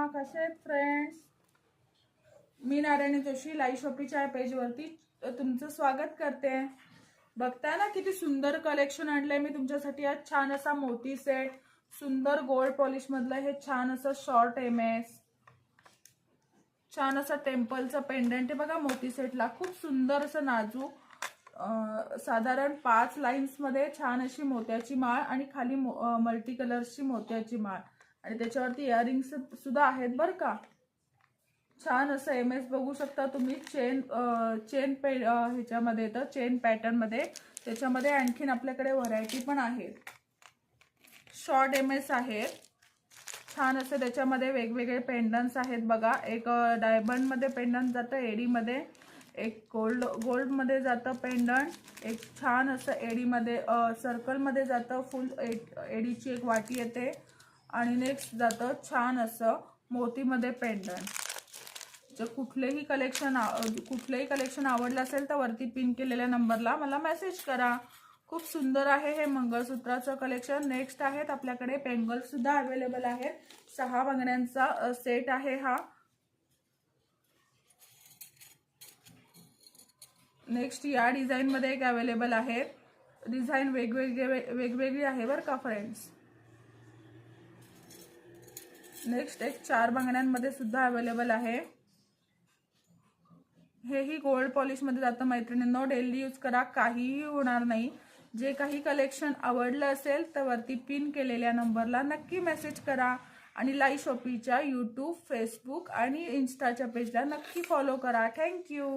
कसे आहेत फ्रेंड्स? मी नारायणी जोशी लाईव्ह शॉपीच्या पेजवरती तुमचं स्वागत करते। बघताय ना किती सुंदर कलेक्शन आणलंय मी तुमच्यासाठी। आज छान असा मोती सेट, सुंदर गोल्ड पॉलिश मधलं हे छान असं शॉर्ट एमएस, छान असं टेम्पलचं पेंडंट आहे बघा मोती सेटला। खूप सुंदर असं नाजूक साधारण 5 लाईन्स मध्ये छान अशी मोत्याची माळ आणि खाली मल्टी कलर्सची मोत्याची माळ आणि त्याच्यावरती इयरिंग्स सुद्धा आहेत बरं का। छान असं एमएस बघू शकता तुम्ही। चेन ह्याच्यामध्ये येतं, चेन पॅटर्न मध्ये। त्याच्यामध्ये आणखीन आपल्याकडे व्हरायटी पण आहे। शॉर्ट एमएस आहेत छान असे। त्याच्यामध्ये वेगवेगळे पेंडंट्स आहेत बघा। एक डायमंड मध्ये पेंडंट जातं एडी मध्ये, एक गोल्ड मध्ये जातं पेंडंट, एक छान असं एडी मध्ये सर्कल मध्ये जातं। फुल एडीची एक वाटी येते आणि नेक्स्ट जातं छान असं मोती मध्ये पेंडंट। जर कुठलेही कलेक्शन आवडलं असेल तर वरती पिन केलेल्या नंबरला मला मेसेज करा। खूप सुंदर आहे हे मंगळसूत्राचं कलेक्शन। नेक्स्ट आहेत आपल्याकडे पेंगल सुद्धा अवेलेबल आहेत। 6 बांगड्यांचा सेट आहे हा। नेक्स्ट या डिझाइन मध्ये एक अवेलेबल आहे। डिझाइन वेगवेगळी आहे बरं का फ्रेंड्स। नेक्स्ट एक 4 बांगड्यांमध्ये सुद्धा अवेलेबल आहे। हेही गोल्ड पॉलिश मध्ये जातं मैत्रिणींनो। डेली यूज करा, काहीही होणार नाही। जे काही कलेक्शन आवडलं असेल तर वरती पिन केलेल्या नंबरला नक्की मेसेज करा आणि लाईव्ह शॉपीच्या यूट्यूब, फेसबुक आणि इन्स्टाच्या पेजला नक्की फॉलो करा। थँक्यू।